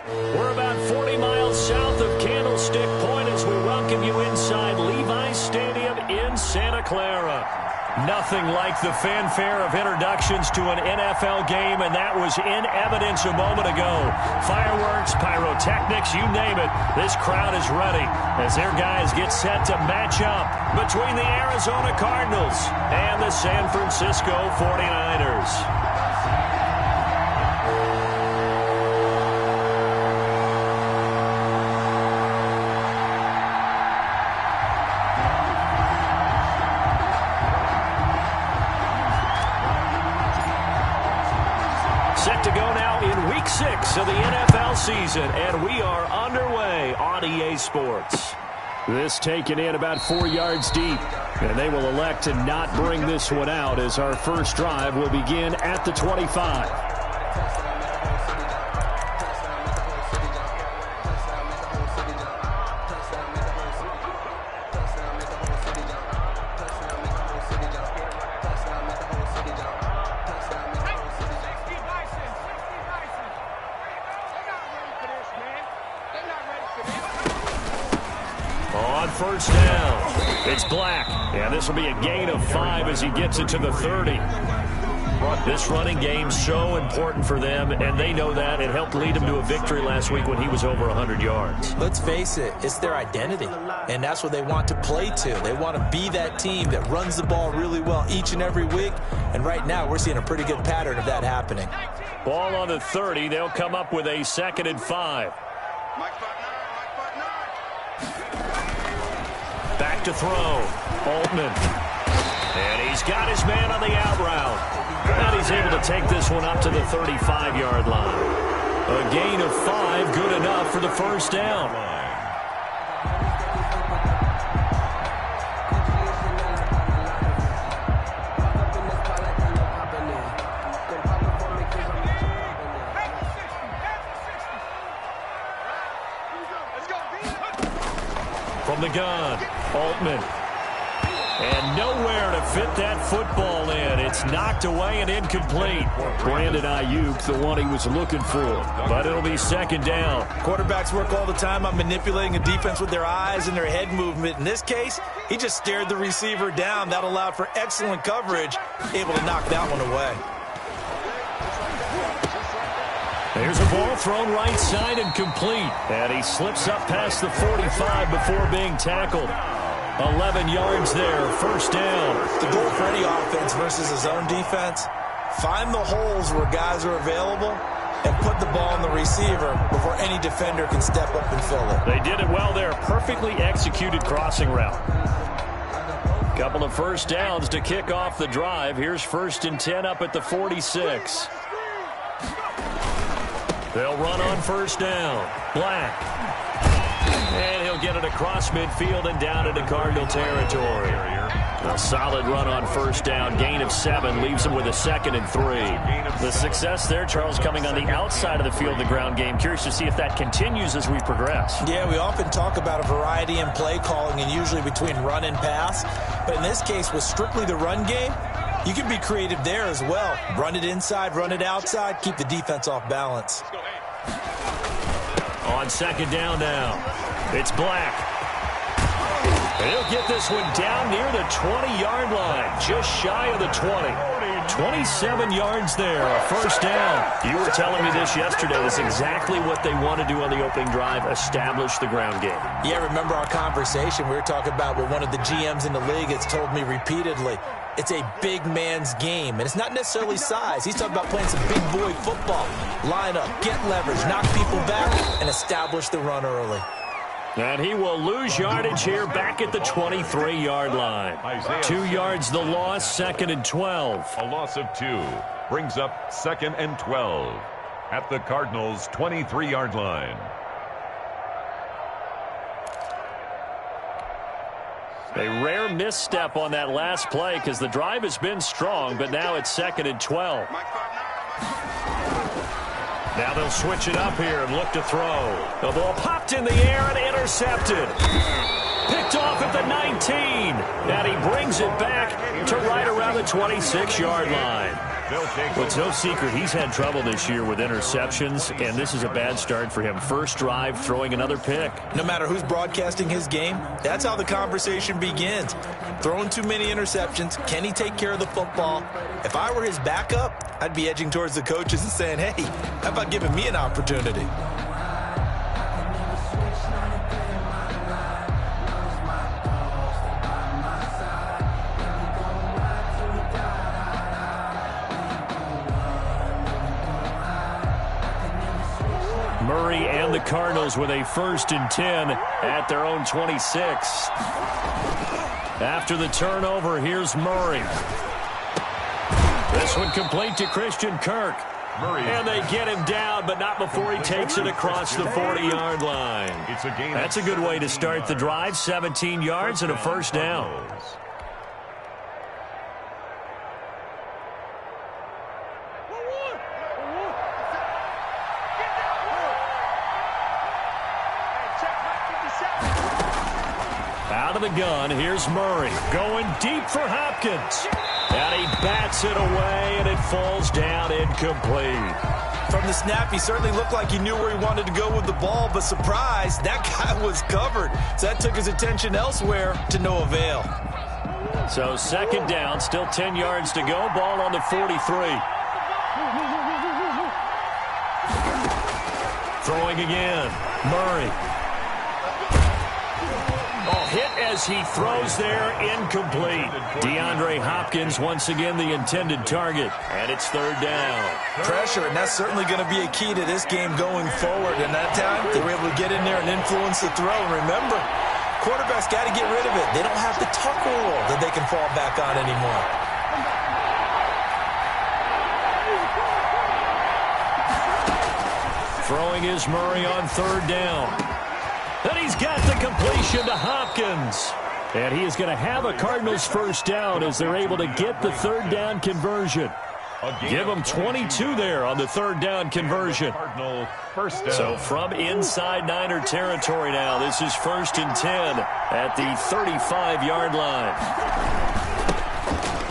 We're about 40 miles south of Candlestick Point as we welcome you inside Levi's Stadium in Santa Clara. Nothing like the fanfare of introductions to an NFL game, and that was in evidence a moment ago. Fireworks, pyrotechnics, you name it. This crowd is ready as their guys get set to match up between the Arizona Cardinals and the San Francisco 49ers. Set to go now in Week 6 of the NFL season, and we are underway on EA Sports. This taken in about 4 yards deep, and they will elect to not bring this one out as our first drive will begin at the 25. On first down, it's Black, and this will be a gain of 5 as he gets it to the 30. This running game so important for them, and they know that. It helped lead them to a victory last week when he was over 100 yards. Let's face it, it's their identity, and that's what they want to play to. They want to be that team that runs the ball really well each and every week, and right now we're seeing a pretty good pattern of that happening. Ball on the 30. They'll come up with a 2nd and 5. Back to throw. Altman. And he's got his man on the out route. And he's able to take this one up to the 35-yard line. A gain of 5, good enough for the first down. From the gun, Altman. And nowhere to fit that football in. It's knocked away and incomplete. Brandon Ayuk, the one he was looking for. But it'll be 2nd down. Quarterbacks work all the time on manipulating a defense with their eyes and their head movement. In this case, he just stared the receiver down. That allowed for excellent coverage, able to knock that one away. There's a ball thrown right side and complete. And he slips up past the 45 before being tackled. 11 yards there, first down. The goal for any offense versus his own defense, find the holes where guys are available and put the ball on the receiver before any defender can step up and fill it. They did it well there. Perfectly executed crossing route. Couple of first downs to kick off the drive. Here's 1st and 10 up at the 46. They'll run on first down. Black. And he'll get it across midfield and down into Cardinal territory. A solid run on first down. Gain of 7 leaves him with a 2nd and 3. The success there, Charles, coming on the outside of the field, the ground game. Curious to see if that continues as we progress. Yeah, we often talk about a variety in play calling and usually between run and pass. But in this case, with strictly the run game, you can be creative there as well. Run it inside, run it outside, keep the defense off balance. On 2nd down now. It's Black. And he'll get this one down near the 20-yard line, just shy of the 20. 27 yards there, a first down. You were telling me this yesterday. That's exactly what they want to do on the opening drive, establish the ground game. Yeah, remember our conversation we were talking about with one of the GMs in the league has told me repeatedly, it's a big man's game, and it's not necessarily size. He's talking about playing some big boy football. Line up, get leverage, knock people back, and establish the run early. And he will lose yardage here back at the 23-yard line. 2 yards the loss, 2nd and 12. A loss of 2 brings up 2nd and 12 at the Cardinals' 23-yard line. A rare misstep on that last play because the drive has been strong, but now it's 2nd and 12. Now they'll switch it up here and look to throw. The ball popped in the air and intercepted. Picked off at the 19. And he brings it back to right around the 26-yard line. Well, it's no secret he's had trouble this year with interceptions, and this is a bad start for him. First drive, throwing another pick. No matter who's broadcasting his game, that's how the conversation begins. Throwing too many interceptions, can he take care of the football? If I were his backup, I'd be edging towards the coaches and saying, hey, how about giving me an opportunity? Murray and the Cardinals with a 1st and 10 at their own 26. After the turnover, here's Murray. This one complete to Christian Kirk. And they get him down, but not before he takes it across the 40-yard line. That's a good way to start the drive. 17 yards and a first down. Out of the gun, here's Murray. Going deep for Hopkins. And he bats it away, and it falls down incomplete. From the snap, he certainly looked like he knew where he wanted to go with the ball, but surprise, that guy was covered. So that took his attention elsewhere to no avail. So 2nd down, still 10 yards to go. Ball on the 43. Throwing again. Murray. Hit as he throws there, incomplete. DeAndre Hopkins once again the intended target, and it's 3rd down. Pressure, and that's certainly going to be a key to this game going forward. And that time, they were able to get in there and influence the throw. And remember, quarterbacks got to get rid of it. They don't have the tuck rule that they can fall back on anymore. Throwing is Murray on 3rd down. And he's got the completion to Hopkins. And he is going to have a Cardinals 1st down as they're able to get the 3rd down conversion. Give them 22 there on the 3rd down conversion. So from inside Niner territory now, this is 1st and 10 at the 35-yard line.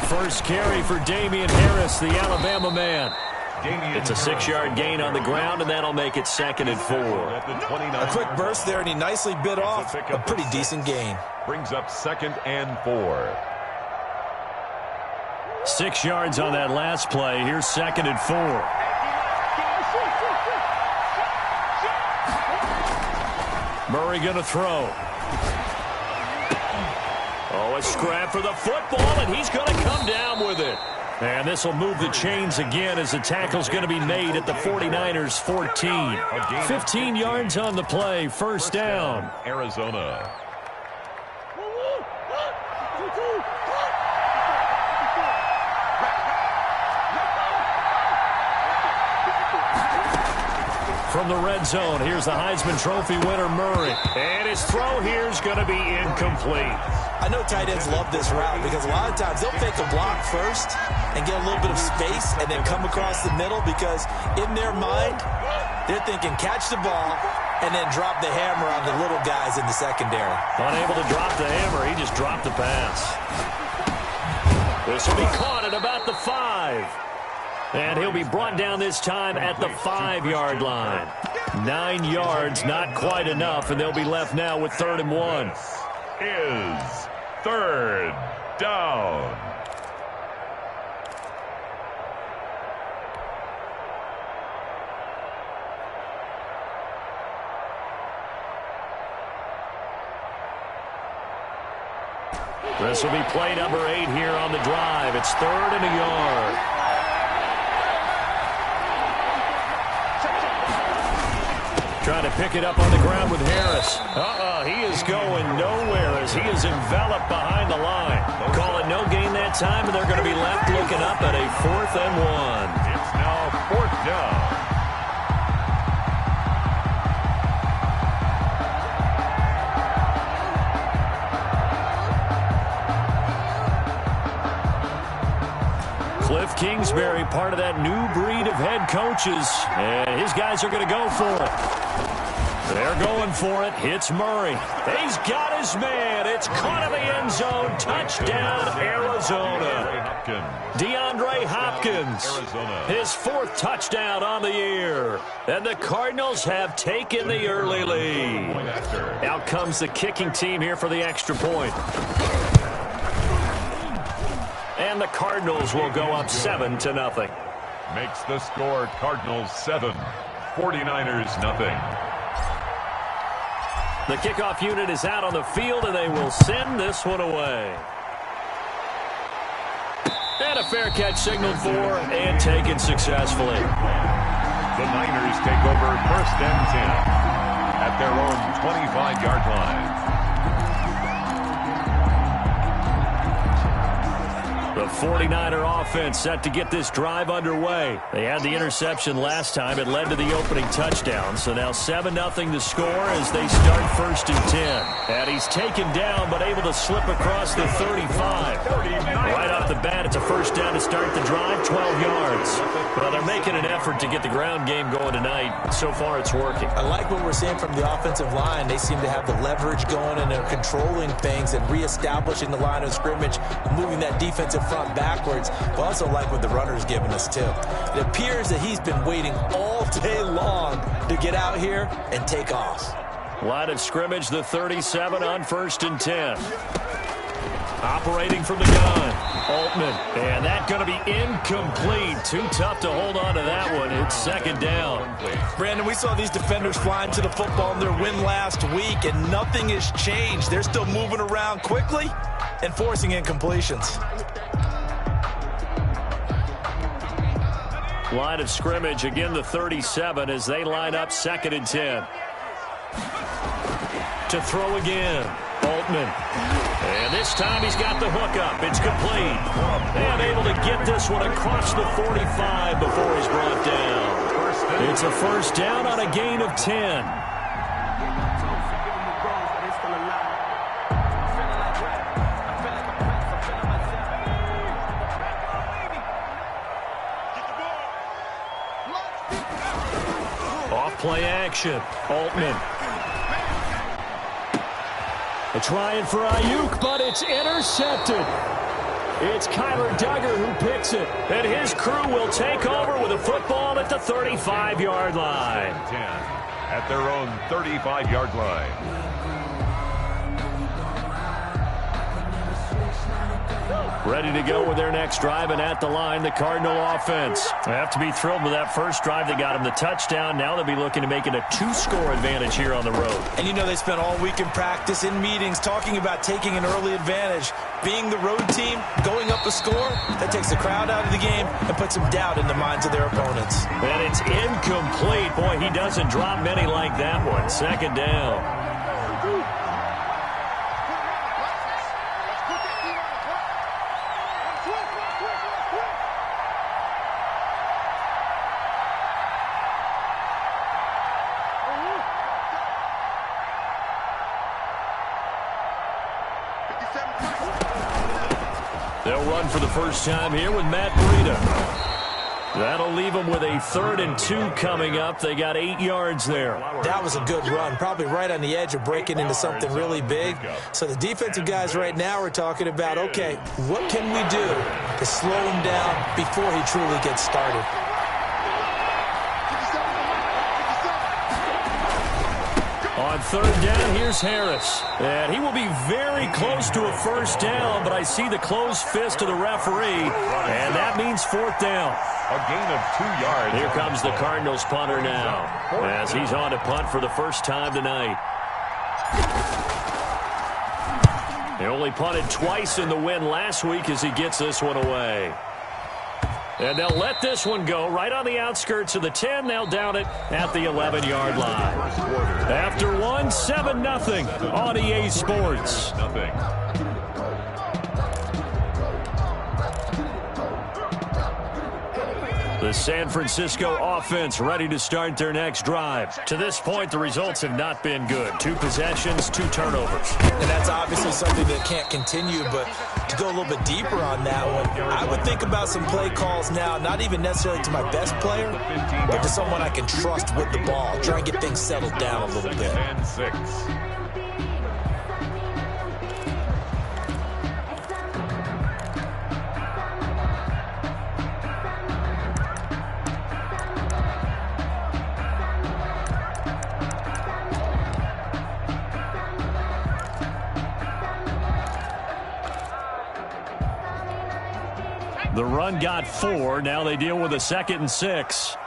First carry for Damian Harris, the Alabama man. It's a 6-yard gain on the ground, and that'll make it 2nd and 4. A quick burst there, and he nicely bit off a pretty decent gain. Brings up 2nd and 4. 6 yards on that last play. Here's 2nd and 4. Murray going to throw. Oh, a scrap for the football, and he's going to come down with it. And this will move the chains again as the tackle's going to be made at the 49ers 14. 15 yards on the play, 1st down. Arizona. From the red zone, here's the Heisman Trophy winner, Murray. And his throw here is going to be incomplete. I know tight ends love this route because a lot of times they'll fake a block first and get a little bit of space and then come across the middle because in their mind, they're thinking catch the ball and then drop the hammer on the little guys in the secondary. Unable to drop the hammer, he just dropped the pass. This will be caught at about the 5. And he'll be brought down this time at the 5-yard line. 9 yards, not quite enough, and they'll be left now with 3rd and 1. Is 3rd down. This will be play number 8 here on the drive. It's 3rd and a yard. Trying to pick it up on the ground with Harris. He is going nowhere as he is enveloped behind the line. Call it no gain that time, and they're going to be left looking up at a 4th and 1. It's now 4th down. Cliff Kingsbury, part of that new breed of head coaches. And his guys are going to go for it. They're going for it. Hits Murray. He's got his man. It's caught in the end zone. Touchdown, Arizona. DeAndre Hopkins. His 4th touchdown on the year. And the Cardinals have taken the early lead. Out comes the kicking team here for the extra point. And the Cardinals will go up 7-0. Makes the score Cardinals 7, 49ers nothing. The kickoff unit is out on the field, and they will send this one away. And a fair catch signaled for and taken successfully. The Niners take over 1st and 10 at their own 25-yard line. The 49er offense set to get this drive underway. They had the interception last time. It led to the opening touchdown. So now 7-0 the score as they start 1st and 10. And he's taken down but able to slip across the 35. Right off the bat, it's a 1st down to start the drive, 12 yards. Well, they're making an effort to get the ground game going tonight. So far, it's working. I like what we're seeing from the offensive line. They seem to have the leverage going, and they're controlling things and reestablishing the line of scrimmage, moving that defensive front backwards. But also like what the runner's giving us, too. It appears that he's been waiting all day long to get out here and take off. Line of scrimmage, the 37 on 1st and 10. Operating from the gun, Altman. And that's going to be incomplete. Too tough to hold on to that one. It's 2nd down. Brandon, we saw these defenders flying to the football in their win last week, and nothing has changed. They're still moving around quickly and forcing incompletions. Line of scrimmage, again the 37 as they line up 2nd and 10. To throw again, Altman. And this time he's got the hook up. It's complete. And able to get this one across the 45 before he's brought down. It's a 1st down on a gain of 10. Play action. Altman. They're trying for Ayuk, but it's intercepted. It's Kyler Duggar who picks it. And his crew will take over with a football at the 35-yard line. 10 at their own 35-yard line. Ready to go with their next drive, and at the line, the Cardinal offense. They have to be thrilled with that first drive that got them the touchdown. Now they'll be looking to make it a 2-score advantage here on the road. And you know they spent all week in practice, in meetings, talking about taking an early advantage. Being the road team, going up a score, that takes the crowd out of the game and puts some doubt in the minds of their opponents. And it's incomplete. Boy, he doesn't drop many like that one. 2nd down. They'll run for the first time here with Matt Breida. That'll leave them with a 3rd and 2 coming up. They got 8 yards there. That was a good run, probably right on the edge of breaking into something really big. So the defensive guys right now are talking about, okay, what can we do to slow him down before he truly gets started? On 3rd down, here's Harris. And he will be very close to a 1st down, but I see the closed fist of the referee, and that means 4th down. A gain of 2 yards. Here comes the Cardinals punter now, as he's on to punt for the first time tonight. He only punted twice in the win last week as he gets this one away. And they'll let this one go right on the outskirts of the 10. They'll down it at the 11-yard line. After one, 7-0 on EA Sports. The The San Francisco offense ready to start their next drive. To this point, the results have not been good. 2 possessions, 2 turnovers. And that's obviously something that can't continue, but to go a little bit deeper on that one, I would think about some play calls now, not even necessarily to my best player, but to someone I can trust with the ball. Try and get things settled down a little bit. 10-6. The run got 4. Now they deal with a 2nd and 6.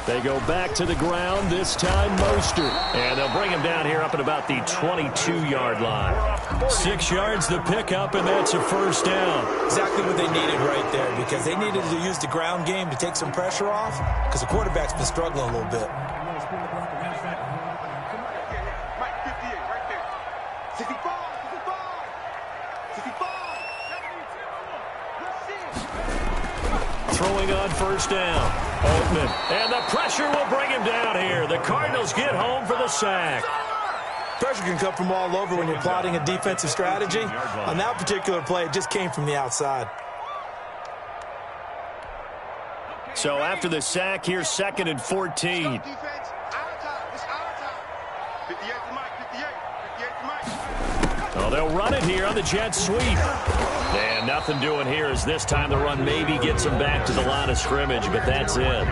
They go back to the ground, this time Mostert. And they'll bring him down here up at about the 22-yard line. 6 yards the pickup, and that's a first down. Exactly what they needed right there, because they needed to use the ground game to take some pressure off, because the quarterback's been struggling a little bit. Throwing on first down. Altman. And the pressure will bring him down here. The Cardinals get home for the sack. Pressure can come from all over when you're plotting a defensive strategy. On that particular play, it just came from the outside. So after the sack, here's 2nd and 14. Oh, they'll run it here on the jet sweep. And nothing doing here as this time the run maybe gets them back to the line of scrimmage, but that's it.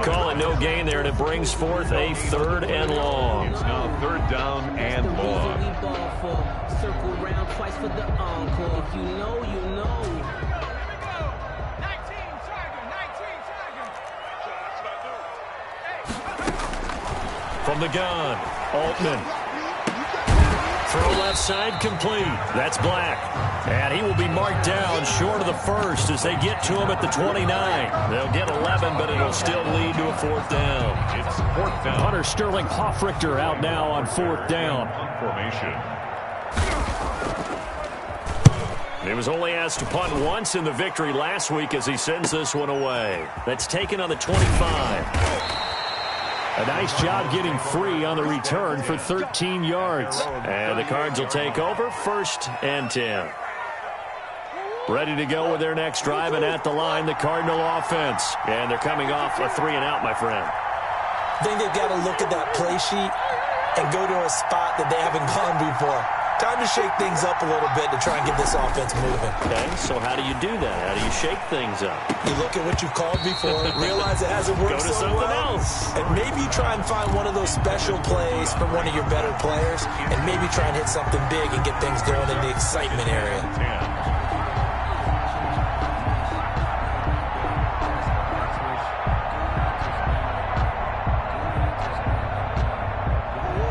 Call it no gain there, and it brings forth a 3rd and long. It's now 3rd down and long. Circle round twice for the encore. If you know, you know. From the gun, Altman. Throw left side complete. That's Black. And he will be marked down short of the first as they get to him at the 29. They'll get 11, but it'll still lead to a 4th down. It's 4th down. Hunter Sterling Hofrichter out now on 4th down. Formation. He was only asked to punt once in the victory last week as he sends this one away. That's taken on the 25. A nice job getting free on the return for 13 yards. And the Cards will take over 1st and 10. Ready to go with their next drive, and at the line, the Cardinal offense. And they're coming off a 3-and-out, my friend. I think they've got to look at that play sheet and go to a spot that they haven't gone before. Time to shake things up a little bit to try and get this offense moving. Okay, so how do you do that? How do you shake things up? You look at what you've called before, realize it hasn't worked Go to so something well, else. and maybe try and find one of those special plays from one of your better players, and maybe try and hit something big and get things going in the excitement area. 10.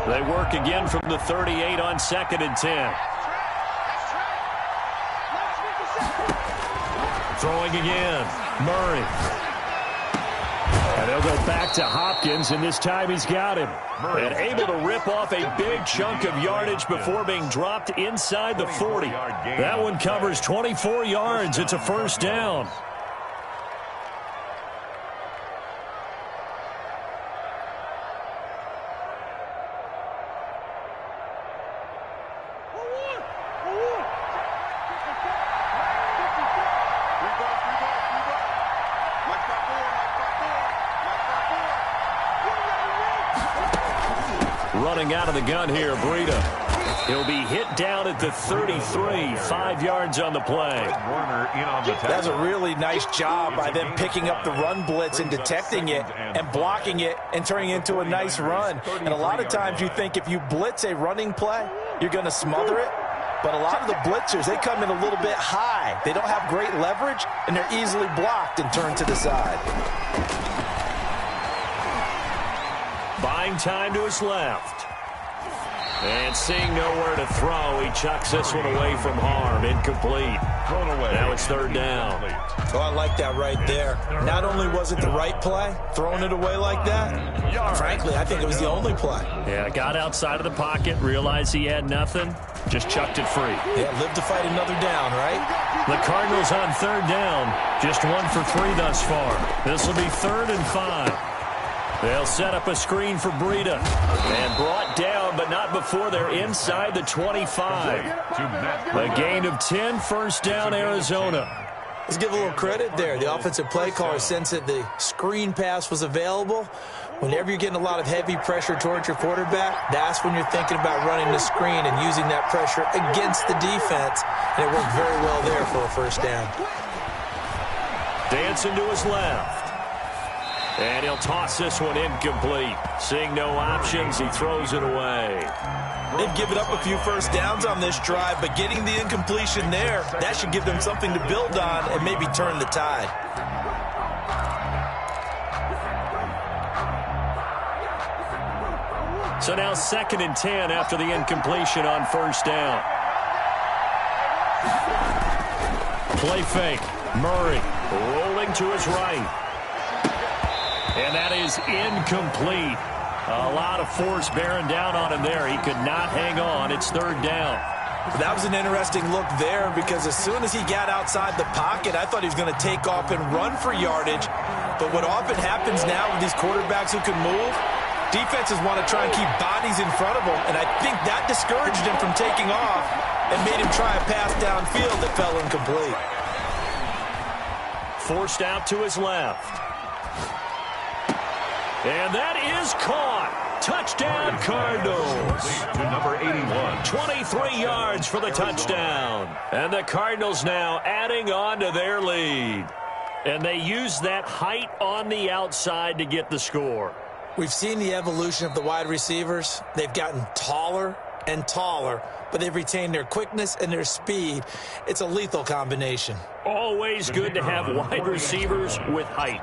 They work again from the 38 on 2nd and 10. Throwing again. Murray. And they'll go back to Hopkins, and this time he's got him. And able to rip off a big chunk of yardage before being dropped inside the 40. That one covers 24 yards. It's a 1st down. Running out of the gun here, Breida. He'll be hit down at the 33, 5 yards on the play. Warner in on the tackle. That's a really nice job by them picking up the run blitz and detecting it and blocking it and turning it into a nice run. And a lot of times you think if you blitz a running play, you're going to smother it. But a lot of the blitzers, they come in a little bit high. They don't have great leverage, and they're easily blocked and turned to the side. Buying time to his left. And seeing nowhere to throw, he chucks this one away from harm. Incomplete. Thrown away. Now it's third down. Oh, I like that right there. Not only was it the right play, throwing it away like that, frankly, I think it was the only play. Yeah, got outside of the pocket, realized he had nothing, just chucked it free. Yeah, live to fight another down, right? The Cardinals on third down, just 1 for 3 thus far. This will be 3rd and 5. They'll set up a screen for Breida. And brought down, but not before they're inside the 25. A gain of 10, first down, Arizona. Let's give a little credit there. The offensive play caller sensed that the screen pass was available. Whenever you're getting a lot of heavy pressure towards your quarterback, that's when you're thinking about running the screen and using that pressure against the defense. And it worked very well there for a first down. Dancing to his left. And he'll toss this one incomplete. Seeing no options, he throws it away. They've given up a few first downs on this drive, but getting the incompletion there, that should give them something to build on and maybe turn the tide. So now 2nd and 10 after the incompletion on first down. Play fake. Murray rolling to his right. And that is incomplete. A lot of force bearing down on him there. He could not hang on. It's third down. That was an interesting look there because as soon as he got outside the pocket, I thought he was going to take off and run for yardage. But what often happens now with these quarterbacks who can move, defenses want to try and keep bodies in front of them. And I think that discouraged him from taking off and made him try a pass downfield that fell incomplete. Forced out to his left. And that is caught. Touchdown, Cardinals. To number 81. 23 yards for the touchdown. And the Cardinals now adding on to their lead. And they use that height on the outside to get the score. We've seen the evolution of the wide receivers. They've gotten taller and taller, but they've retained their quickness and their speed. It's a lethal combination. Always good to have wide receivers with height.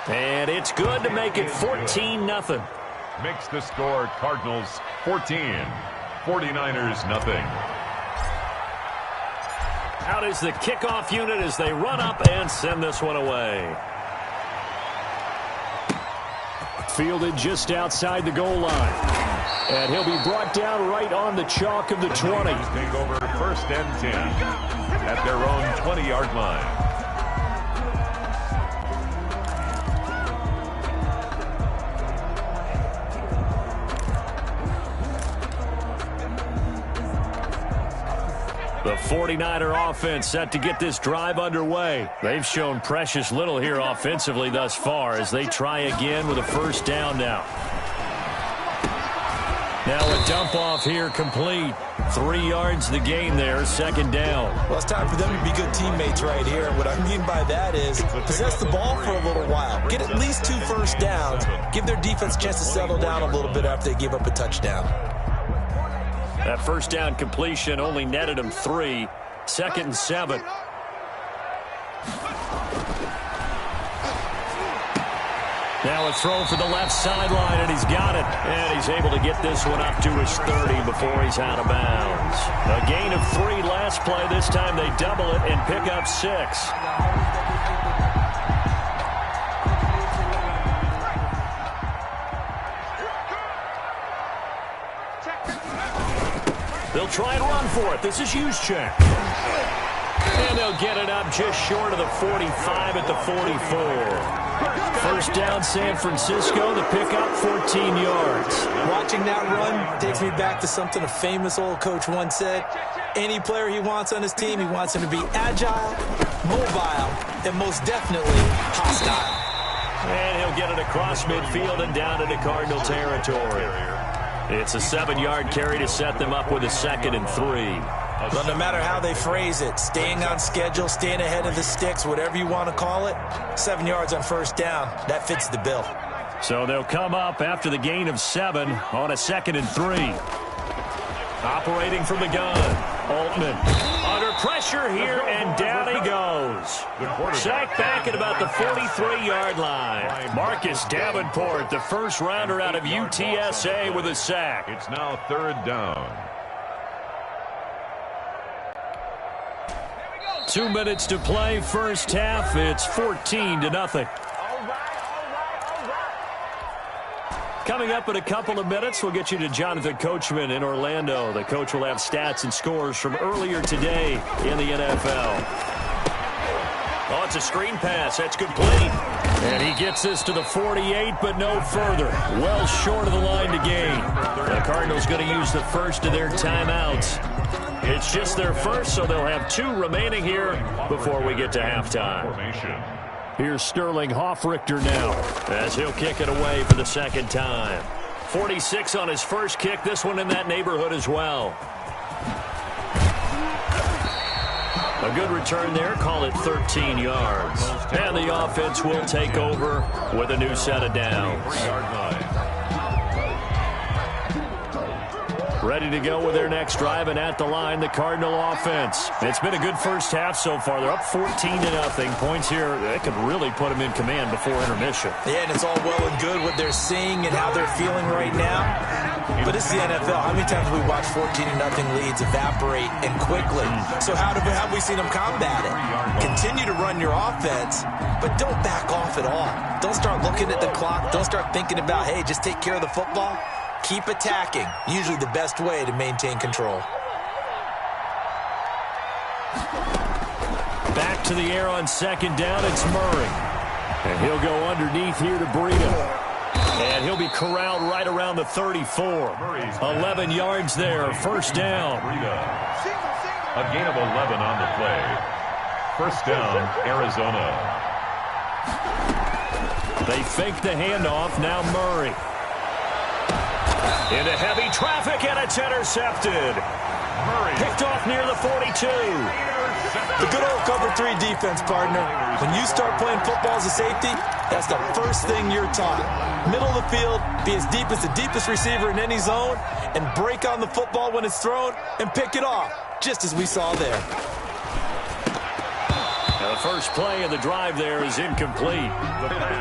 And it's good to make it 14-0. Makes the score Cardinals 14. 49ers nothing. Out is the kickoff unit as they run up and send this one away. Fielded just outside the goal line. And he'll be brought down right on the chalk of the 20. Take over 1st and 10 at their own 20-yard line. The 49er offense set to get this drive underway. They've shown precious little here offensively thus far as they try again with a first down now. Now a dump off here complete. 3 yards the gain there, 2nd down. Well, it's time for them to be good teammates right here. What I mean by that is possess the ball for a little while. Get at least 2 first downs. Give their defense a chance to settle down a little bit after they give up a touchdown. That first down completion only netted him 3. 2nd and 7. Now a throw for the left sideline, and he's got it. And he's able to get this one up to his 30 before he's out of bounds. A gain of 3 last play. This time they double it and pick up 6. They'll try and run for it. This is Juszczyk. And they'll get it up just short of the 45 at the 44. First down, San Francisco. The pickup, 14 yards. Watching that run takes me back to something a famous old coach once said. Any player he wants on his team, he wants him to be agile, mobile, and most definitely hostile. And he'll get it across midfield and down into Cardinal territory. It's a 7-yard carry to set them up with a 2nd and 3. But no matter how they phrase it, staying on schedule, staying ahead of the sticks, whatever you want to call it, 7 yards on first down, that fits the bill. So they'll come up after the gain of 7 on a 2nd and 3. Operating from the gun, Altman under pressure here, and down he goes. Sacked back at about the 43-yard line. Marcus Davenport, the first rounder out of UTSA, with a sack. It's now 3rd down. 2 minutes to play, first half. It's 14-0. Coming up in a couple of minutes, we'll get you to Jonathan Coachman in Orlando. The coach will have stats and scores from earlier today in the NFL. Oh, it's a screen pass. That's complete. And he gets this to the 48, but no further. Well short of the line to gain. The Cardinals going to use the first of their timeouts. It's just their first, so they'll have 2 remaining here before we get to halftime. Here's Sterling Hoffrichter now as he'll kick it away for the second time. 46 on his first kick. This one in that neighborhood as well. A good return there. Call it 13 yards. And the offense will take over with a new set of downs. Ready to go with their next drive, and at the line, the Cardinal offense. It's been a good first half so far. They're up 14-0. Points here, they could really put them in command before intermission. Yeah, and it's all well and good what they're seeing and how they're feeling right now. But it's the NFL. How many times have we watched 14-0 leads evaporate and quickly? So how have we seen them combat it? Continue to run your offense, but don't back off at all. Don't start looking at the clock. Don't start thinking about, hey, just take care of the football. Keep attacking. Usually the best way to maintain control. Back to the air on second down. It's Murray. And he'll go underneath here to Breida. And he'll be corralled right around the 34. 11 yards there. First down. A gain of 11 on the play. First down, Arizona. They fake the handoff. Now Murray. Into heavy traffic, and it's intercepted. Picked off near the 42. The good old cover 3 defense, partner. When you start playing football as a safety, that's the first thing you're taught. Middle of the field, be as deep as the deepest receiver in any zone, and break on the football when it's thrown, and pick it off, just as we saw there. Now the first play of the drive there is incomplete.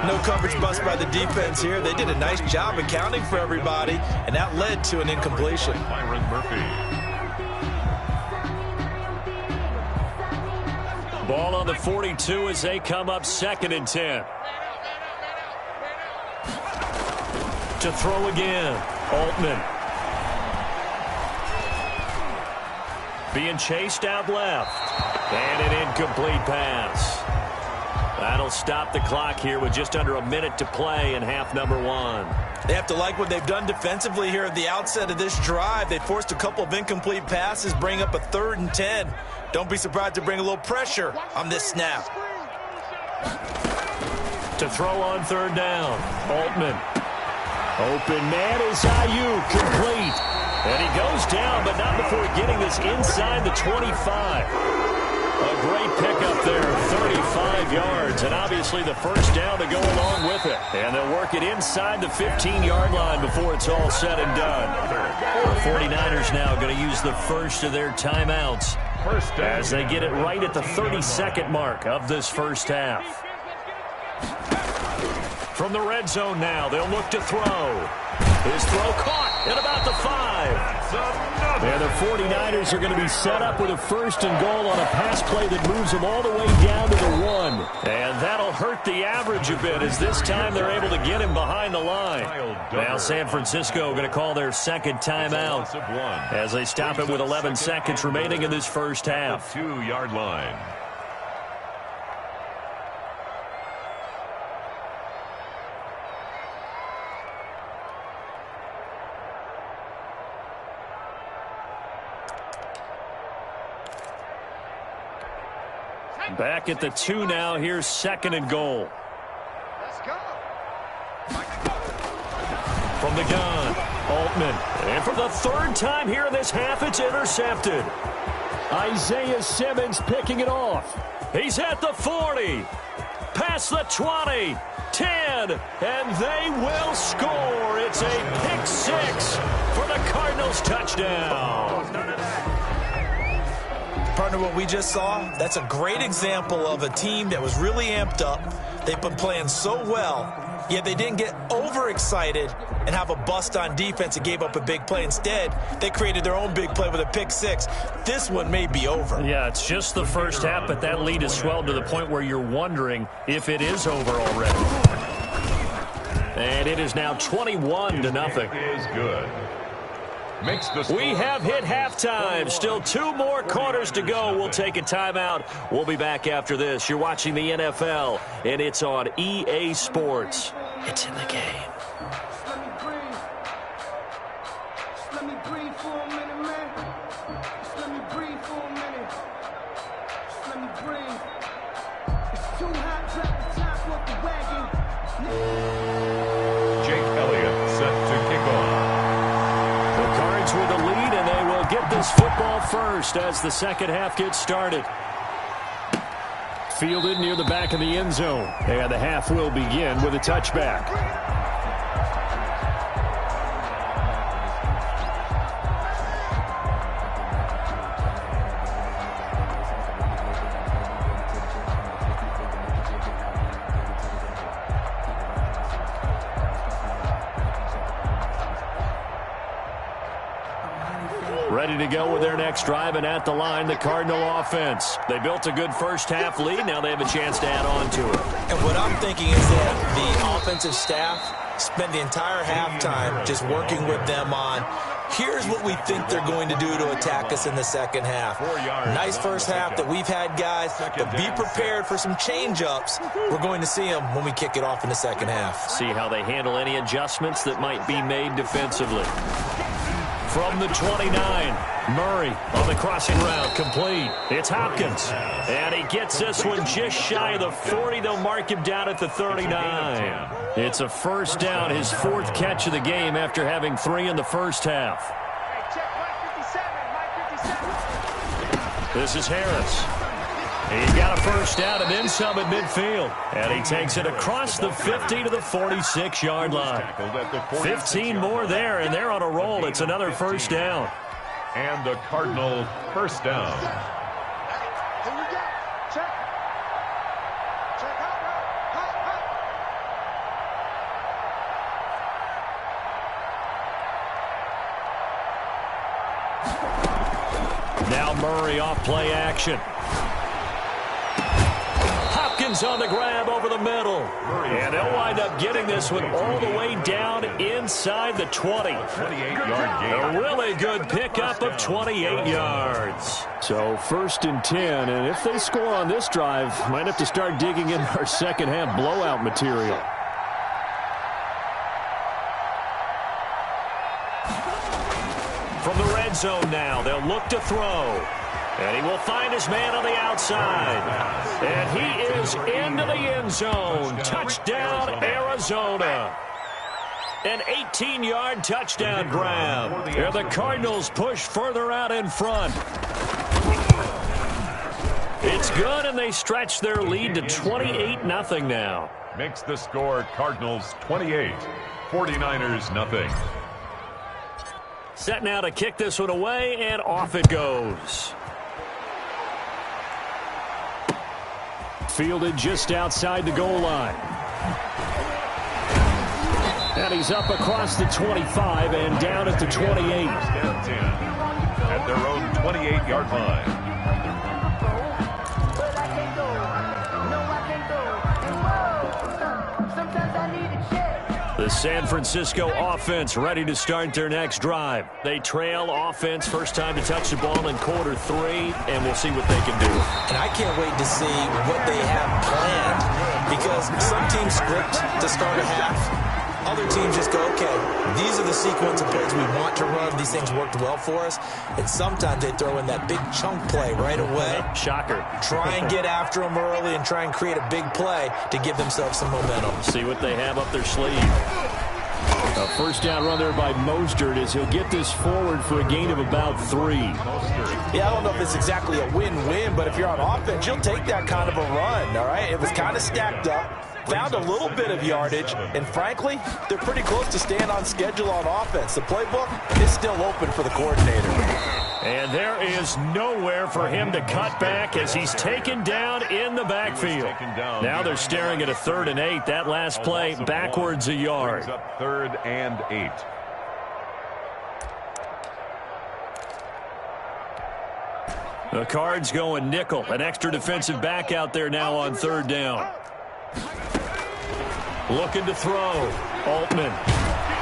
No coverage bust by the defense here. They did a nice job accounting for everybody, and that led to an incompletion. Byron Murphy. Ball on the 42 as they come up 2nd and 10. To throw again, Altman. Being chased out left. And an incomplete pass. That'll stop the clock here with just under a minute to play in half number 1. They have to like what they've done defensively here at the outset of this drive. They forced a couple of incomplete passes, bring up a 3rd and 10. Don't be surprised to bring a little pressure on this snap. To throw on 3rd down, Altman. Open man is Ayuk, complete. And he goes down, but not before getting this inside the 25. A great pickup there, 35 yards, and obviously the first down to go along with it. And they'll work it inside the 15-yard line before it's all said and done. The 49ers now going to use the first of their timeouts as they get it right at the 32nd mark of this first half. From the red zone now, they'll look to throw. His throw caught at about the 5. And the 49ers are going to be set up with a 1st and goal on a pass play that moves them all the way down to the 1. And that'll hurt the average a bit as this time they're able to get him behind the line. Now San Francisco going to call their 2nd timeout as they stop it with 11 seconds remaining in this first half. 2-yard line. Back at the 2 now. Here's 2nd and goal. Let's go. From the gun, Altman. And for the 3rd time here in this half, it's intercepted. Isaiah Simmons picking it off. He's at the 40. Past the 20. 10. And they will score. It's a pick 6 for the Cardinals touchdown. Partner, what we just saw, that's a great example of a team that was really amped up. They've been playing so well, yet they didn't get overexcited and have a bust on defense and gave up a big play. Instead, they created their own big play with a pick six. This one may be over. Yeah, it's just the first half, but that lead has swelled to the point where you're wondering if it is over already. And it is now 21-0. Is good. Makes the We have hit halftime. Still 2 more quarters to go. We'll take a timeout. We'll be back after this. You're watching the NFL, and it's on EA Sports. It's in the game. Let me breathe. Just let me breathe for a minute, man. Just let me breathe for a minute. Just let me breathe. It's too hot, drop the top off the wagon. Jake Elliott set to kick off. The Cards with the lead, and they will get this football first as the second half gets started. Fielded near the back of the end zone. And the half will begin with a touchback. Ready to go with their next drive, and at the line, the Cardinal offense. They built a good first half lead. Now they have a chance to add on to it. And what I'm thinking is that the offensive staff spent the entire halftime just working with them on, here's what we think they're going to do to attack us in the second half. Nice first half that we've had, guys, but be prepared for some change-ups. We're going to see them when we kick it off in the second half. See how they handle any adjustments that might be made defensively. From the 29, Murray on the crossing route, complete. It's Hopkins, and he gets this one just shy of the 40. They'll mark him down at the 39. It's a first down, his 4th catch of the game after having 3 in the first half. This is Harris. He's got a first down and then some at midfield. And he takes it across the 50 to the 46-yard line. 15 more there, and they're on a roll. It's another first down. And the Cardinal first down. Now Murray off play action. Hopkins on the grab over the middle. And they'll wind up getting this one all the way down inside the 20. 28-yard gain. A really good pickup of 28 yards. So 1st and 10, and if they score on this drive, might have to start digging in our second half blowout material. From the red zone now, they'll look to throw. And he will find his man on the outside. And he is into the end zone. Touchdown, Arizona. An 18-yard touchdown grab. Here the Cardinals push further out in front. It's good, and they stretch their lead to 28-0 now. Makes the score Cardinals 28, 49ers nothing. Set now to kick this one away, and off it goes. Fielded just outside the goal line. And he's up across the 25 and down at the 28. Down 10 at their own 28-yard line. The San Francisco offense ready to start their next drive. They trail offense, first time to touch the ball in quarter 3, and we'll see what they can do. And I can't wait to see what they have planned, because some teams script to start a half. Other teams just go, okay, these are the sequence of plays we want to run. These things worked well for us. And sometimes they throw in that big chunk play right away. Shocker. Try and get after them early and try and create a big play to give themselves some momentum. See what they have up their sleeve. A first down run there by Mostert as he'll get this forward for a gain of about 3. Yeah, I don't know if it's exactly a win-win, but if you're on offense, you'll take that kind of a run, all right? It was kind of stacked up. Found a little bit of yardage, and frankly, they're pretty close to staying on schedule on offense. The playbook is still open for the coordinator. And there is nowhere for him to cut back as he's taken down in the backfield. Now they're staring at a 3rd and 8. That last play backwards a yard. 3rd and 8. The Cards going nickel. An extra defensive back out there now on 3rd down. Looking to throw. Altman.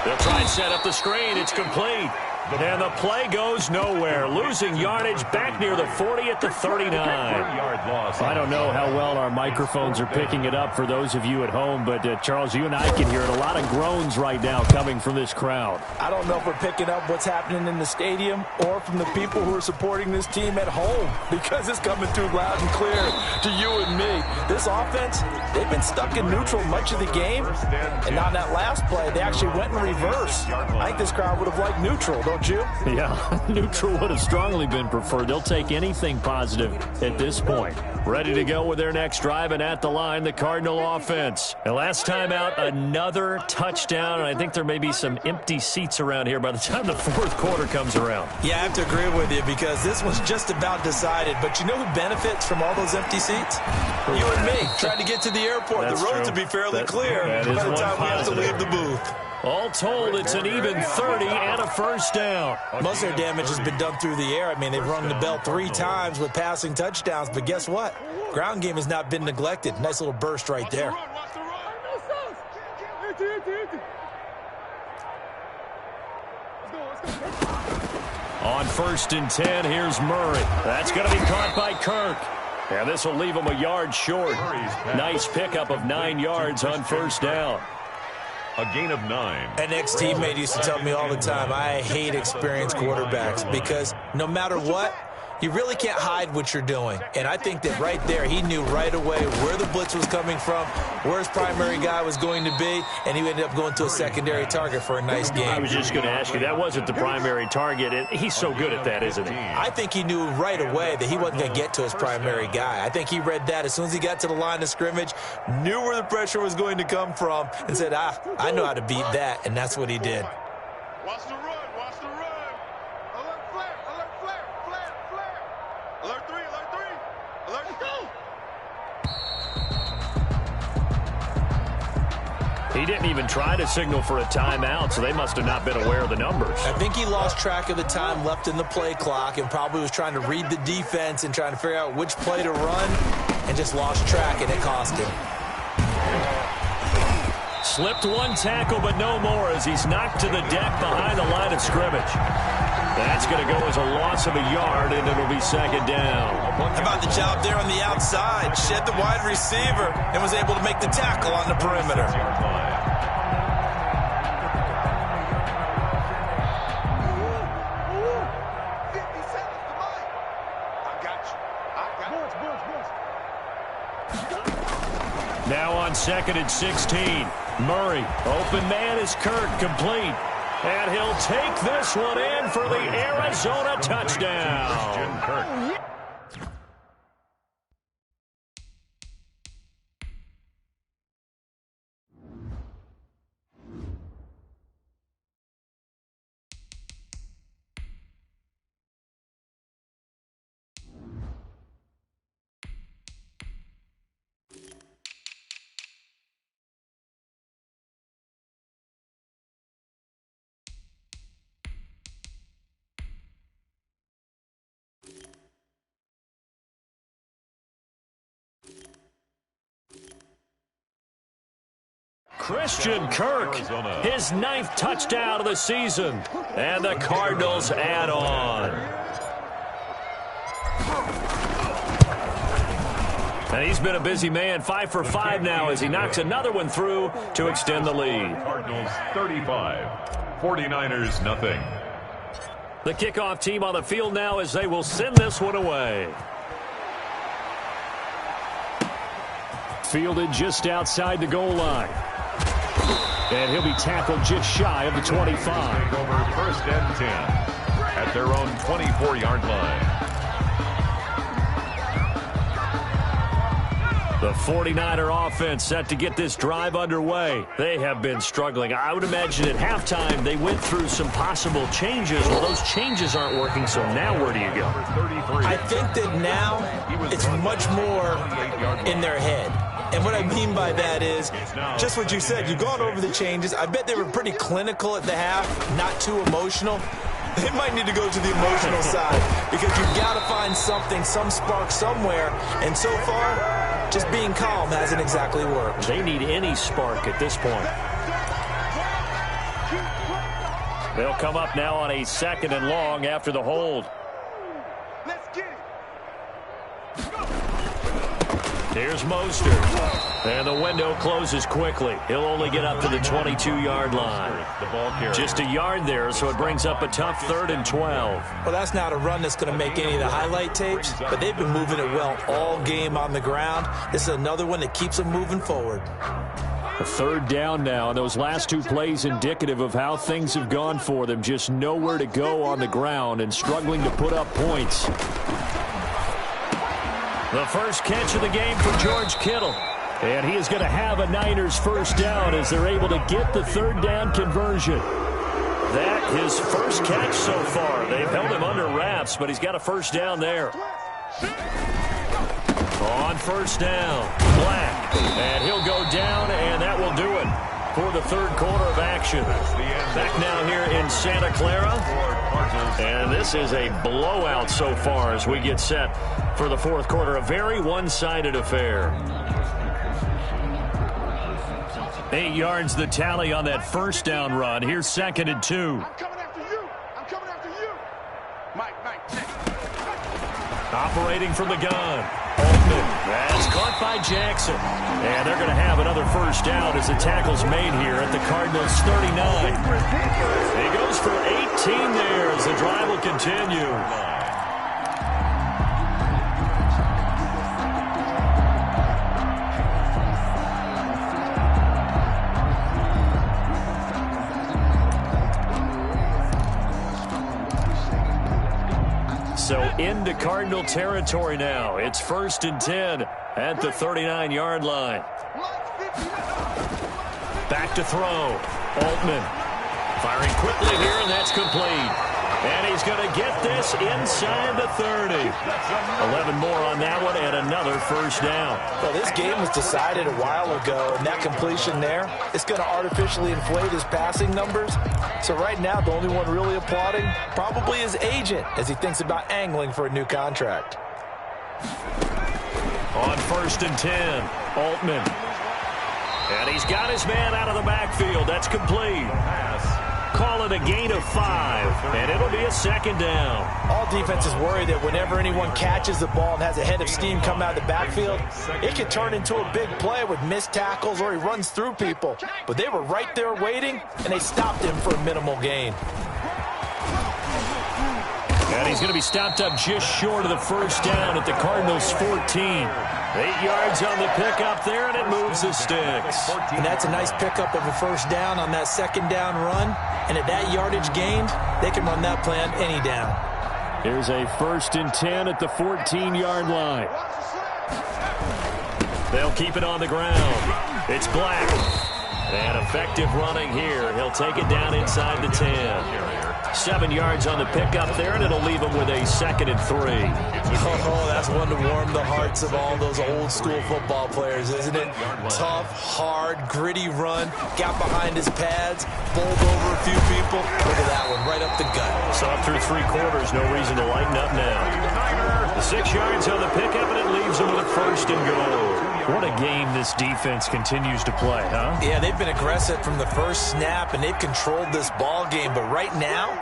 They'll try and set up the screen. It's complete. And the play goes nowhere. Losing yardage back near the 40 at the 39. I don't know how well our microphones are picking it up for those of you at home, but Charles, you and I can hear it. A lot of groans right now coming from this crowd. I don't know if we're picking up what's happening in the stadium or from the people who are supporting this team at home, because it's coming through loud and clear to you and me. This offense, they've been stuck in neutral much of the game, and on that last play, they actually went in reverse. I think this crowd would have liked neutral, don't you? Yeah, neutral would have strongly been preferred. They'll take anything positive at this point. Ready to go with their next drive, and at the line, the Cardinal offense. And last time out, another touchdown, and I think there may be some empty seats around here by the time the 4th quarter comes around. Yeah, I have to agree with you, because this was just about decided. But you know who benefits from all those empty seats? You and me, trying to get to the airport. The roads will be fairly clear by the time we have to leave the booth. All told, it's an even 30 and a 1st down. Most of their damage has been done through the air. I mean, they've rung the bell 3 times with passing touchdowns, but guess what? Ground game has not been neglected. Nice little burst right there. On 1st and 10, here's Murray. That's going to be caught by Kirk. And this will leave him a yard short. Nice pickup of 9 yards on 1st down. A gain of 9. An ex-teammate used to tell me all the time, I hate experienced quarterbacks, because no matter what, you really can't hide what you're doing. And I think that right there, he knew right away where the blitz was coming from, where his primary guy was going to be, and he ended up going to a secondary target for a nice game. I was just going to ask you, that wasn't the primary target. He's so good at that, isn't he? I think he knew right away that he wasn't going to get to his primary guy. I think he read that as soon as he got to the line of scrimmage, knew where the pressure was going to come from, and said, I know how to beat that, and that's what he did. Watch the run, watch the run. Alert flare, alert flare, flare, flare. Alert 3, alert 3. Alert, go. He didn't even try to signal for a timeout, so they must have not been aware of the numbers. I think he lost track of the time left in the play clock and probably was trying to read the defense and trying to figure out which play to run, and just lost track, and it cost him. Slipped one tackle, but no more, as he's knocked to the deck behind the line of scrimmage. That's going to go as a loss of a yard, and it'll be 2nd down. How about the job there on the outside? Shed the wide receiver and was able to make the tackle on the perimeter. Now on 2nd and 16. Murray, open man is Kirk, complete. And he'll take this one in for the Arizona touchdown. Kirk. Christian Kirk, his 9th touchdown of the season. And the Cardinals add on. And he's been a busy man, 5 for 5 now as he knocks another one through to extend the lead. Cardinals 35, 49ers nothing. The kickoff team on the field now as they will send this one away. Fielded just outside the goal line. And he'll be tackled just shy of the 25. Over 1st and 10 at their own 24-yard line. The 49er offense set to get this drive underway. They have been struggling. I would imagine at halftime they went through some possible changes. Well, those changes aren't working, so now where do you go? I think that now it's much more in their head. And what I mean by that is just what you said. You've gone over the changes. I bet they were pretty clinical at the half, not too emotional. They might need to go to the emotional side because you've got to find something, some spark somewhere. And so far, just being calm hasn't exactly worked. They need any spark at this point. They'll come up now on a 2nd and long after the hold. Let's get it. Here's Mostert. And the window closes quickly. He'll only get up to the 22-yard line. Just a yard there, so it brings up a tough 3rd and 12. Well, that's not a run that's going to make any of the highlight tapes, but they've been moving it well all game on the ground. This is another one that keeps them moving forward. A 3rd down now, and those last 2 plays indicative of how things have gone for them. Just nowhere to go on the ground and struggling to put up points. The first catch of the game for George Kittle. And he is going to have a Niners first down as they're able to get the 3rd down conversion. That his first catch so far. They've held him under wraps, but he's got a first down there. On first down, Black. And he'll go down, and that will do it for the 3rd quarter of action. Back now here in Santa Clara. And this is a blowout so far as we get set for the 4th quarter. A very one-sided affair. 8 yards the tally on that first down run. Here's 2nd and 2. I'm coming after you. I'm coming after you. Mike, check. Operating from the gun. Altman. That's caught by Jackson. And they're going to have another first down as the tackle's made here at the Cardinals' 39. He goes for 18 there as the drive will continue. So into Cardinal territory now. It's 1st and 10 at the 39-yard line. Back to throw. Altman firing quickly here, and that's complete. And he's going to get this inside the 30. 11 more on that one and another first down. Well, this game was decided a while ago, and that completion there, it's going to artificially inflate his passing numbers. So right now, the only one really applauding probably his agent as he thinks about angling for a new contract. On 1st and 10, Altman. And he's got his man out of the backfield. That's complete. Call it a gain of 5, and it'll be a 2nd down. All defenses worry that whenever anyone catches the ball and has a head of steam come out of the backfield, it could turn into a big play with missed tackles or he runs through people. But they were right there waiting, and they stopped him for a minimal gain. And he's going to be stopped up just short of the first down at the Cardinals' 14. 8 yards on the pickup there, and it moves the sticks. And that's a nice pickup of a first down on that 2nd down run. And at that yardage gained, they can run that play on any down. Here's a 1st and 10 at the 14-yard line. They'll keep it on the ground. It's Black. And effective running here. He'll take it down inside the 10. 7 yards on the pickup there, and it'll leave him with a 2nd and 3. Oh, that's one to warm the hearts of all those old-school football players, isn't it? Tough, hard, gritty run, got behind his pads, bowled over a few people. Look at that one, right up the gut. So up through 3 quarters, no reason to lighten up now. The 6 yards on the pickup, and it leaves him with a 1st and goal. What a game this defense continues to play, huh? Yeah, they've been aggressive from the first snap, and they've controlled this ball game. But right now,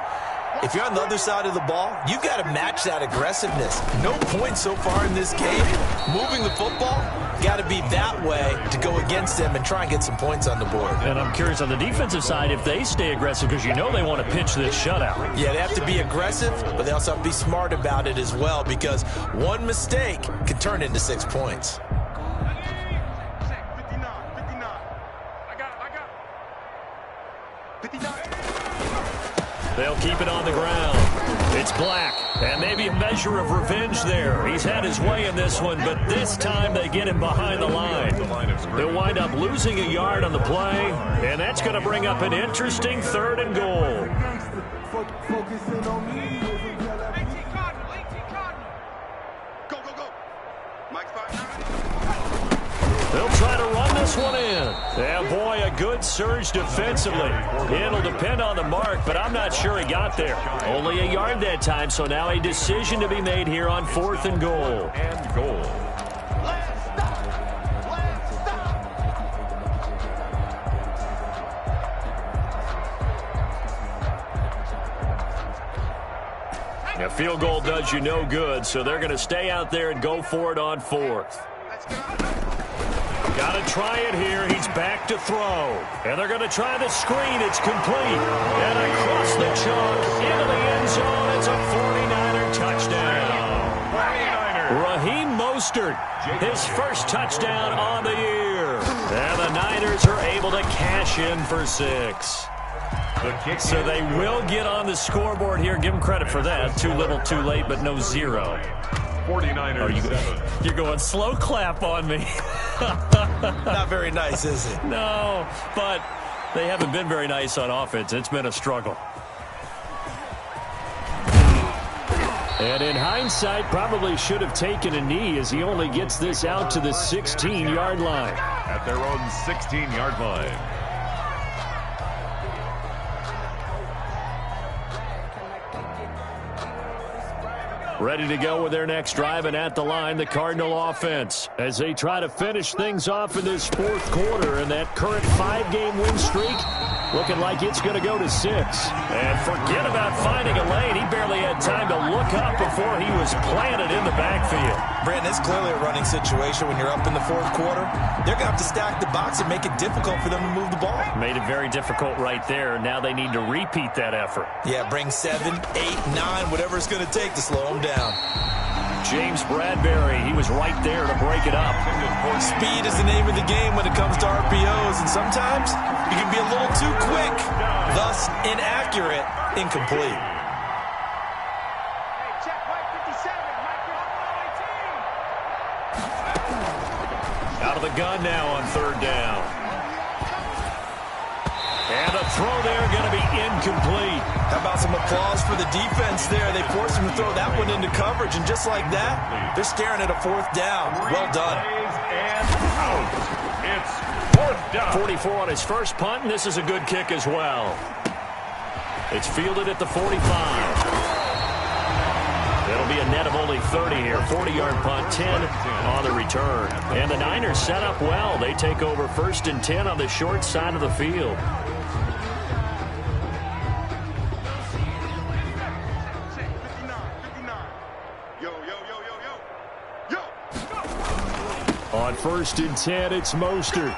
if you're on the other side of the ball, you've got to match that aggressiveness. No points so far in this game. Moving the football, got to be that way to go against them and try and get some points on the board. And I'm curious on the defensive side if they stay aggressive, because you know they want to pitch this shutout. Yeah, they have to be aggressive, but they also have to be smart about it as well, because one mistake can turn into 6 points. 59. They'll keep it on the ground. It's Black, and maybe a measure of revenge there. He's had his way in this one, but this time they get him behind the line. They'll wind up losing a yard on the play, and that's going to bring up an interesting 3rd and goal. Focusing on me. Go, go, go. Mike's fine. They'll try to run this one in. Yeah, boy, a good surge defensively. It'll depend on the mark, but I'm not sure he got there. Only a yard that time, so now a decision to be made here on 4th and goal. And goal. Let's stop. Let's stop. A field goal does you no good, so they're going to stay out there and go for it on 4th. Let's get out. Got to try it here. He's back to throw. And they're going to try the screen. It's complete. And across the chalk into the end zone. It's a 49er touchdown. 49ers. Raheem Mostert, his first touchdown on the year. And the Niners are able to cash in for 6. The kick So is they good. will get on the scoreboard here. Give them credit for that. Too little, too late, but no 0. 49ers 7. You're going slow clap on me. Not very nice, is it? No, but they haven't been very nice on offense. It's been a struggle. And in hindsight, probably should have taken a knee as he only gets this out to the 16-yard line. At their own 16-yard line. Ready to go with their next drive, and at the line, the Cardinal offense, as they try to finish things off in this 4th quarter, and that current 5-game win streak looking like it's going to go to 6. And forget about finding a lane. He barely had time to look up before he was planted in the backfield. Brandon, it's clearly a running situation when you're up in the 4th quarter. They're going to have to stack the box and make it difficult for them to move the ball. Made it very difficult right there. Now they need to repeat that effort. Yeah, bring 7, 8, 9, whatever it's going to take to slow them down. James Bradbury, he was right there to break it up. Speed is the name of the game when it comes to RPOs, and sometimes you can be a little too quick, thus inaccurate, incomplete. Check Mike 57. Mike 18. Out of the gun now on 3rd down. And a throw there going to be incomplete. How about some applause for the defense there? They forced him to throw that one into coverage, and just like that, they're staring at a 4th down. Well done. And out. It's 4th down. 44 on his first punt, and this is a good kick as well. It's fielded at the 45. That'll be a net of only 30 here. 40-yard punt, 10 on the return. And the Niners set up well. They take over 1st and 10 on the short side of the field. On 1st and 10, it's Mostert.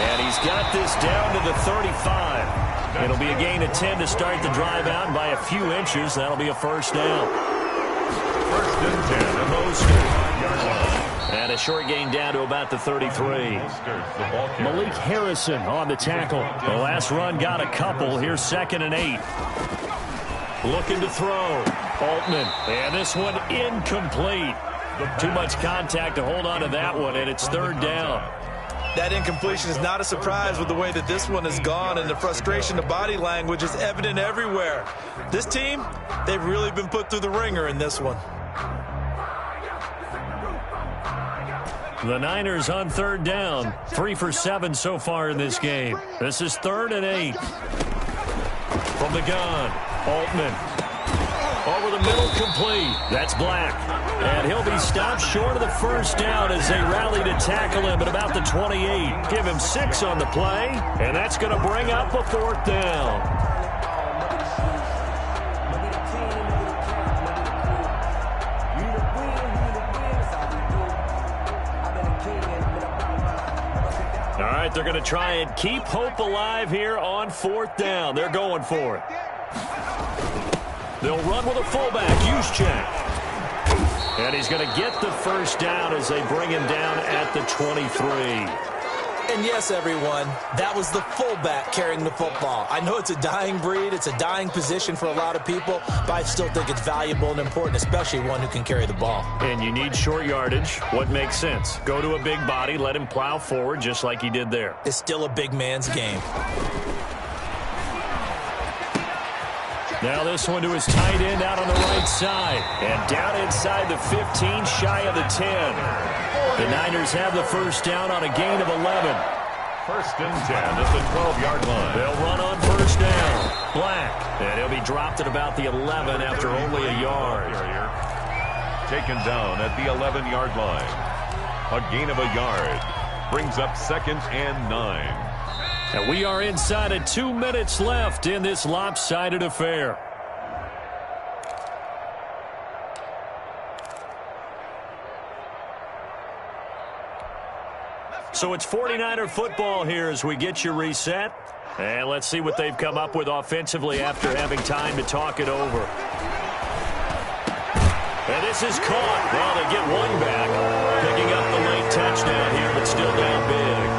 And he's got this down to the 35. It'll be a gain of 10 to start the drive out, and by a few inches, that'll be a 1st down. 1st and 10. And Mostert. And a short gain down to about the 33. Malik Harrison on the tackle. The last run got a couple. Here's 2nd and 8. Looking to throw. Altman. And this one incomplete. Too much contact to hold on to that one, and it's 3rd down. That incompletion is not a surprise with the way that this one has gone, and the frustration, the body language is evident everywhere. This team, they've really been put through the ringer in this one. The Niners on 3rd down. 3 for 7 so far in this game. This is 3rd and 8. From the gun, Altman. Over the middle, complete. That's Black. And he'll be stopped short of the 1st down as they rally to tackle him at about the 28. Give him 6 on the play, and that's going to bring up a 4th down. All right, they're going to try and keep hope alive here on 4th down. They're going for it. They'll run with a fullback, Juszczyk. And he's going to get the 1st down as they bring him down at the 23. And yes, everyone, that was the fullback carrying the football. I know it's a dying breed, it's a dying position for a lot of people, but I still think it's valuable and important, especially one who can carry the ball. And you need short yardage. What makes sense? Go to a big body, let him plow forward just like he did there. It's still a big man's game. Now this one to his tight end out on the right side. And down inside the 15, shy of the 10. The Niners have the first down on a gain of 11. First and 10 at the 12-yard line. They'll run on first down. Black. And he'll be dropped at about the 11 after only a yard. Taken down at the 11-yard line. A gain of a yard. Brings up 2nd and 9. And we are inside of 2 minutes left in this lopsided affair. So it's 49er football here as we get you reset. And let's see what they've come up with offensively after having time to talk it over. And this is caught. Well, they get one back. Picking up the late touchdown here, but still down big.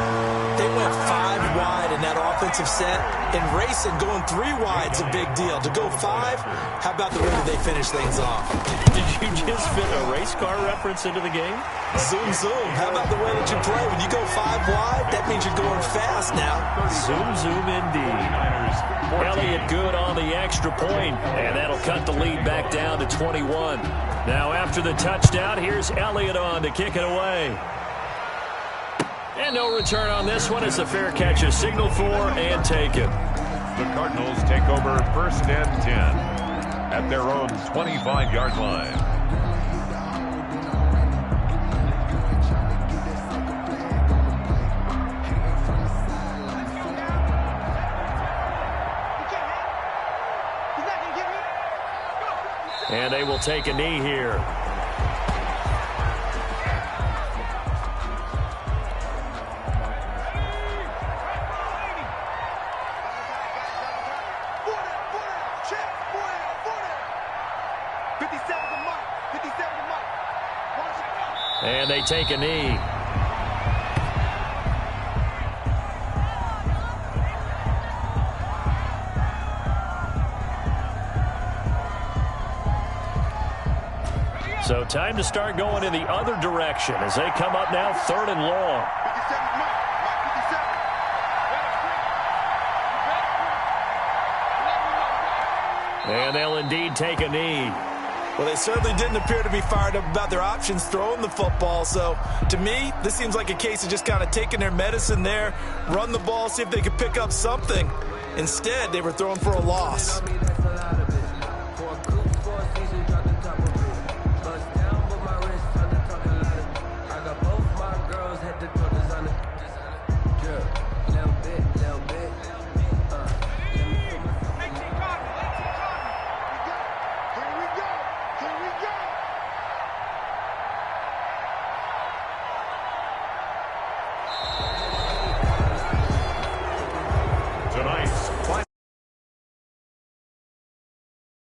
They went 5 wide in that offensive set. In racing, going 3 wide's a big deal. To go 5, how about the way that they finish things off? Did you just fit a race car reference into the game? Zoom, zoom. How about the way that you play? When you go 5 wide, that means you're going fast now. Zoom, zoom indeed. Elliott good on the extra point, and that'll cut the lead back down to 21. Now after the touchdown, here's Elliott on to kick it away. And no return on this one. It's a fair catch, a signal for and taken. The Cardinals take over first and 10 at their own 25-yard line. And they will take a knee here. And they take a knee. So time to start going in the other direction as they come up now 3rd and long. And they'll indeed take a knee. Well, they certainly didn't appear to be fired up about their options throwing the football. So, to me, this seems like a case of just kind of taking their medicine there, run the ball, see if they could pick up something. Instead, they were throwing for a loss.